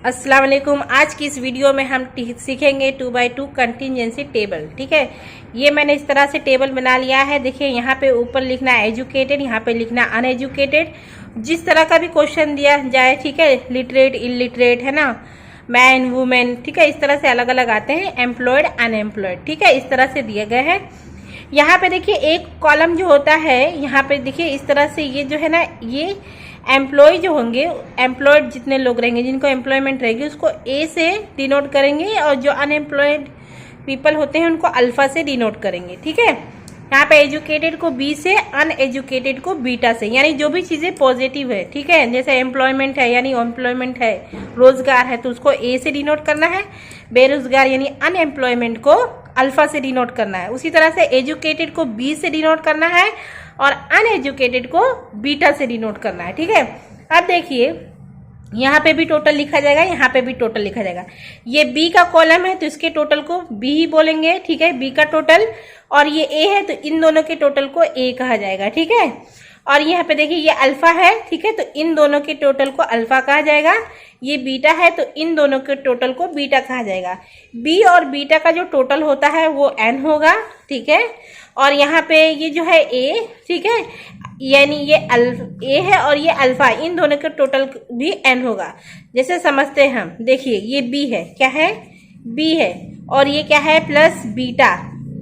अस्सलाम वालेकुम। आज की इस वीडियो में हम सीखेंगे 2x2 कंटिजेंसी टेबल। ठीक है, ये मैंने इस तरह से टेबल बना लिया है। देखिए यहाँ पे ऊपर लिखना एजुकेटेड, यहाँ पे लिखना अनएजुकेटेड। जिस तरह का भी क्वेश्चन दिया जाए, ठीक है, लिटरेट इलिटरेट है ना, मैन वुमेन, ठीक है, इस तरह से अलग अलग आते हैं, एम्प्लॉयड अनएम्प्लॉयड, ठीक है, इस तरह से दिए गए हैं। यहाँ पे देखिए एक कॉलम जो होता है, यहाँ पे देखिए इस तरह से ये जो है ना, ये एम्प्लॉय जो होंगे, एम्प्लॉयड जितने लोग रहेंगे जिनको एम्प्लॉयमेंट रहेगी उसको ए से डिनोट करेंगे, और जो अनएम्प्लॉयड पीपल होते हैं उनको अल्फा से डिनोट करेंगे। ठीक है, यहाँ पे एजुकेटेड को बी से, अनएजुकेटेड को बीटा से, यानी जो भी चीजें पॉजिटिव है, ठीक है, जैसे एम्प्लॉयमेंट है यानी एम्प्लॉयमेंट है, रोजगार है तो उसको ए से डिनोट करना है, बेरोजगार यानी अनएम्प्लॉयमेंट को अल्फा से डिनोट करना है। उसी तरह से एजुकेटेड को बी से डिनोट करना है और अनएजुकेटेड को बीटा से डिनोट करना है। ठीक है, अब देखिए यहाँ पे भी टोटल लिखा जाएगा, यहाँ पे भी टोटल लिखा जाएगा। ये बी का कॉलम है तो इसके टोटल को बी ही बोलेंगे, ठीक है, बी का टोटल, और ये ए है तो इन दोनों के टोटल को ए कहा जाएगा। ठीक है, और यहाँ पे देखिए ये अल्फा है, ठीक है, तो इन दोनों के टोटल को अल्फा कहा जाएगा। ये बीटा है तो इन दोनों के टोटल को बीटा कहा जाएगा। बी और बीटा का जो टोटल होता है वो एन होगा, ठीक है, और यहाँ पे ये जो है ए, ठीक है, यानी ये ए है और ये अल्फा, इन दोनों के टोटल भी एन होगा। जैसे समझते हैं हम, देखिए ये बी है, क्या है, बी है, और ये क्या है, प्लस बीटा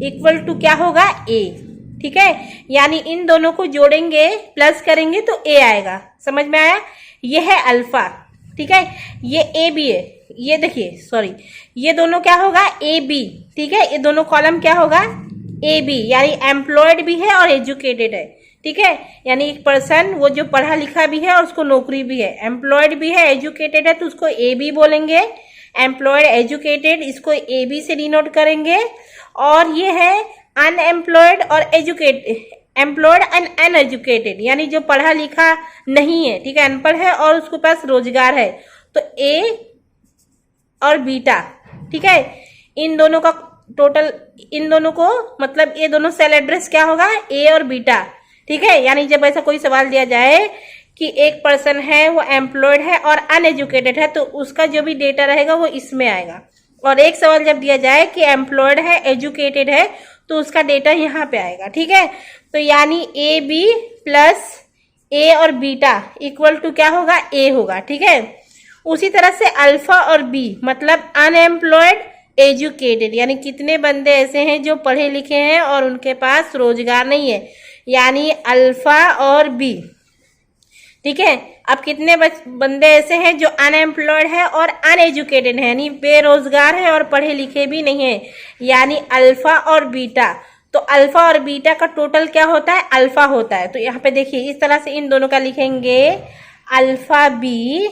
इक्वल टू क्या होगा, ए। ठीक है, यानी इन दोनों को जोड़ेंगे, प्लस करेंगे तो ए आएगा। समझ में आया? ये है अल्फा, ठीक है, ये ए बी है, ये देखिए सॉरी, ये दोनों क्या होगा, ए बी, ठीक है, ये दोनों कॉलम क्या होगा, ए बी, यानी एम्प्लॉयड भी है और एजुकेटेड है। ठीक है, यानी एक पर्सन वो जो पढ़ा लिखा भी है और उसको नौकरी भी है, एम्प्लॉयड भी है, एजुकेटेड है तो उसको ए बी बोलेंगे, एम्प्लॉयड एजुकेटेड इसको ए बी से डिनोट करेंगे। और ये है अनएम्प्लॉयड और एम्प्लॉयड एंड अनएजुकेटेड, यानी जो पढ़ा लिखा नहीं है, ठीक है, अनपढ़ है और उसके पास रोजगार है, तो ए और बीटा, ठीक है, इन दोनों का टोटल, इन दोनों को मतलब ये दोनों सेल एड्रेस क्या होगा, ए और बीटा। ठीक है, यानी जब ऐसा कोई सवाल दिया जाए कि एक पर्सन है वो एम्प्लॉयड है और अनएजुकेटेड है तो उसका जो भी डेटा रहेगा वो इसमें आएगा, और एक सवाल जब दिया जाए कि एम्प्लॉयड है एजुकेटेड है तो उसका डेटा यहाँ पे आएगा। ठीक है, तो यानी ए बी प्लस ए और बीटा इक्वल टू क्या होगा, ए होगा। ठीक है, उसी तरह से अल्फा और बी मतलब अनएम्प्लॉयड एजुकेटेड, यानी कितने बंदे ऐसे हैं जो पढ़े लिखे हैं और उनके पास रोजगार नहीं है, यानी अल्फा और बी। ठीक है, अब कितने बंदे ऐसे हैं जो अनएम्प्लॉयड है और अनएजुकेटेड है, यानी बेरोजगार है और पढ़े लिखे भी नहीं है, यानी अल्फा और बीटा। तो अल्फा और बीटा का टोटल क्या होता है, अल्फा होता है। तो यहाँ पे देखिए इस तरह से इन दोनों का लिखेंगे, alpha B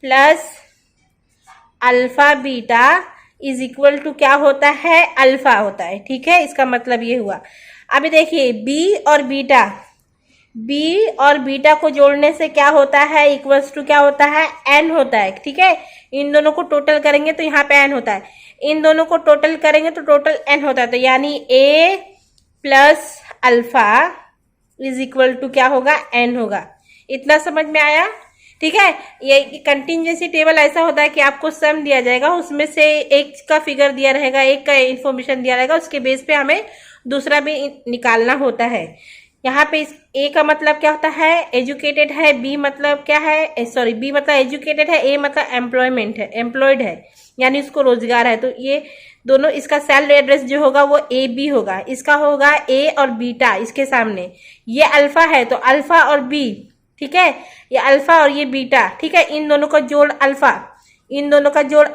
plus alpha beta is equal to क्या होता है, अल्फा होता है। ठीक है, इसका मतलब ये हुआ। अभी देखिए बी और बीटा, बी और बीटा को जोड़ने से क्या होता है, इक्वल्स टू क्या होता है, एन होता है। ठीक है, इन दोनों को टोटल करेंगे तो यहाँ पे एन होता है, इन दोनों को टोटल करेंगे तो टोटल एन होता है, तो यानी A plus alpha is equal to क्या होगा, एन होगा। इतना समझ में आया? ठीक है, ये कंटिजेंसी टेबल ऐसा होता है कि आपको सम दिया जाएगा, उसमें से एक का फिगर दिया रहेगा, एक का इंफॉर्मेशन दिया रहेगा, उसके बेस पे हमें दूसरा भी निकालना होता है। यहाँ पे इस ए का मतलब क्या होता है, एजुकेटेड है, बी मतलब क्या है, सॉरी, बी मतलब एजुकेटेड है, ए मतलब एम्प्लॉयमेंट है, एम्प्लॉयड है, यानी उसको रोजगार है। तो ये दोनों, इसका सेल एड्रेस जो होगा वो ए बी होगा, इसका होगा ए और बीटा इसके सामने, ये अल्फा है तो अल्फा और बी, ठीक है, ये अल्फा और ये बीटा, ठीक है, इन दोनों का जोड़ अल्फा, इन दोनों का जोड़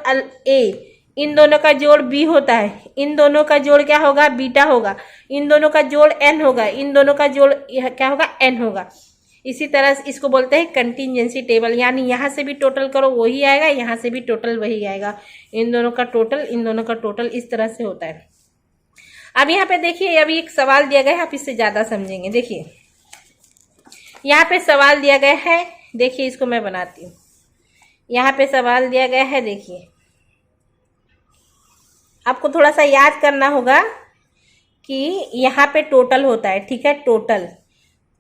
ए, इन दोनों का जोड़ बी होता है, इन दोनों का जोड़ क्या होगा, बीटा होगा, इन दोनों का जोड़ एन होगा, इन दोनों का जोड़ क्या होगा, एन होगा। इसी तरह से इसको बोलते हैं कंटिजेंसी टेबल, यानी यहाँ से भी टोटल करो वही आएगा, यहाँ से भी टोटल वही आएगा, इन दोनों का टोटल, इन दोनों का टोटल, इस तरह से होता है। अब यहाँ पे देखिए अभी एक सवाल दिया गया है, आप इससे ज्यादा समझेंगे। देखिए यहाँ पे सवाल दिया गया है, देखिए इसको मैं बनाती हूँ। यहाँ पे सवाल दिया गया है, देखिए आपको थोड़ा सा याद करना होगा कि यहाँ पे टोटल होता है, ठीक है, टोटल,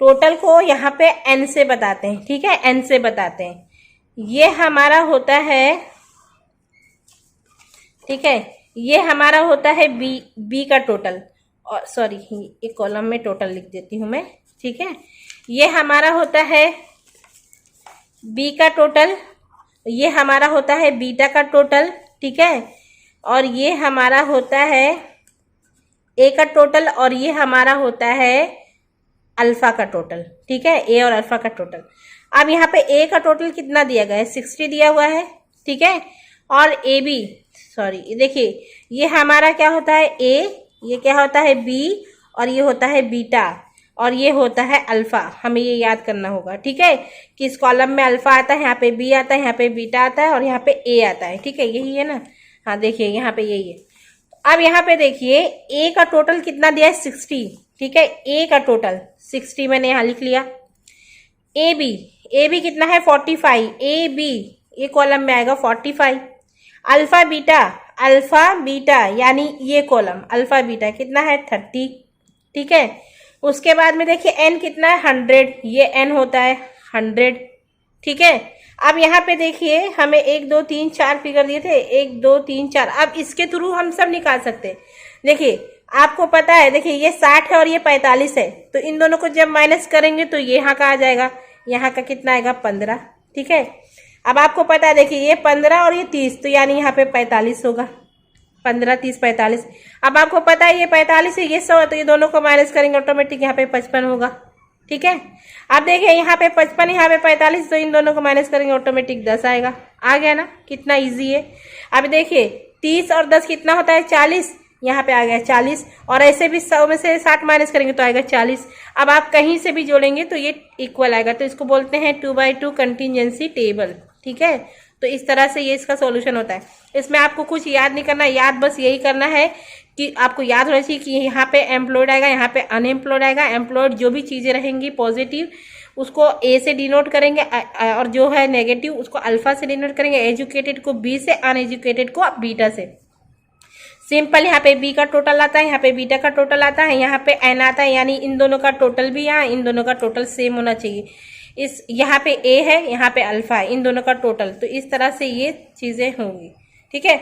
टोटल को यहाँ पे n से बताते हैं, ठीक है, n से बताते हैं। ये हमारा होता है ठीक है। ये हमारा होता है बी का टोटल, और सॉरी एक कॉलम में टोटल लिख देती हूँ मैं, ठीक है। ये हमारा होता है बी का टोटल, ये हमारा होता है बीटा का टोटल, ठीक है। और ये हमारा होता है ए का टोटल, और ये हमारा होता है अल्फा का टोटल, ठीक है, ए और अल्फा का टोटल। अब यहाँ पे ए का टोटल कितना दिया गया है, 60 दिया हुआ है, ठीक है। और ए बी, सॉरी देखिए, ये हमारा क्या होता है ए, ये क्या होता है बी, और ये होता है बीटा, और ये होता है अल्फा। हमें ये याद करना होगा, ठीक है, कि इस कॉलम में अल्फा आता है, यहाँ पे बी आता है, यहाँ पे बीटा आता है, और यहाँ पे ए आता है, ठीक है, यही है ना। हाँ देखिए यहाँ पे यही है। अब यहाँ पे देखिए ए का टोटल कितना दिया है, 60, ठीक है। ए का टोटल 60 मैंने यहाँ लिख लिया। ए बी कितना है 45, ए बी ये कॉलम में आएगा 45। अल्फा बीटा यानी ये कॉलम अल्फा बीटा कितना है 30, ठीक है। उसके बाद में देखिए एन कितना है 100, ये एन होता है 100, ठीक है। अब यहाँ पे देखिए हमें 1 2 3 4 फिगर दिए थे, 1 2 3 4। अब इसके थ्रू हम सब निकाल सकते हैं। देखिए आपको पता है, देखिए ये 60 है और ये 45 है, तो इन दोनों को जब माइनस करेंगे तो ये यहाँ का आ जाएगा, यहाँ का कितना आएगा 15, ठीक है। अब आपको पता है देखिए ये 15 और ये 30, तो यानी यहाँ पे 45 होगा, 15 30 45। अब आपको पता है ये 45 है, ये 100 है, तो ये दोनों को माइनस करेंगे ऑटोमेटिक यहाँ पे 55 होगा, ठीक है। अब देखिए यहाँ पे 55 यहाँ पे 45, तो इन दोनों को माइनस करेंगे ऑटोमेटिक 10 आएगा। आ गया ना, कितना इजी है। अब देखिए 30 और 10 कितना होता है 40, यहाँ पे आ गया 40, और ऐसे भी 100 में से 60 माइनस करेंगे तो आएगा 40। अब आप कहीं से भी जोड़ेंगे तो ये इक्वल आएगा, तो इसको बोलते हैं 2x2 कंटीजेंसी टेबल, ठीक है। तो इस तरह से ये इसका सॉल्यूशन होता है। इसमें आपको कुछ याद नहीं करना, याद बस यही करना है कि आपको याद होना चाहिए कि यहाँ पे एम्प्लॉयड आएगा, यहाँ पे अनएम्प्लॉयड आएगा। एम्प्लॉयड जो भी चीज़ें रहेंगी पॉजिटिव उसको ए से डिनोट करेंगे, और जो है नेगेटिव उसको अल्फा से डिनोट करेंगे, एजुकेटेड को बी से, अनएजुकेटेड को बीटा से। सिंपल, यहाँ पे बी का टोटल आता है, यहाँ पे बीटा का टोटल आता है, यहाँ पे एन आता है, यानी इन दोनों का टोटल भी यहाँ इन दोनों का टोटल सेम होना चाहिए। इस यहाँ पे ए है, यहाँ पे अल्फा है, इन दोनों का टोटल, तो इस तरह से ये चीज़ें होंगी, ठीक है।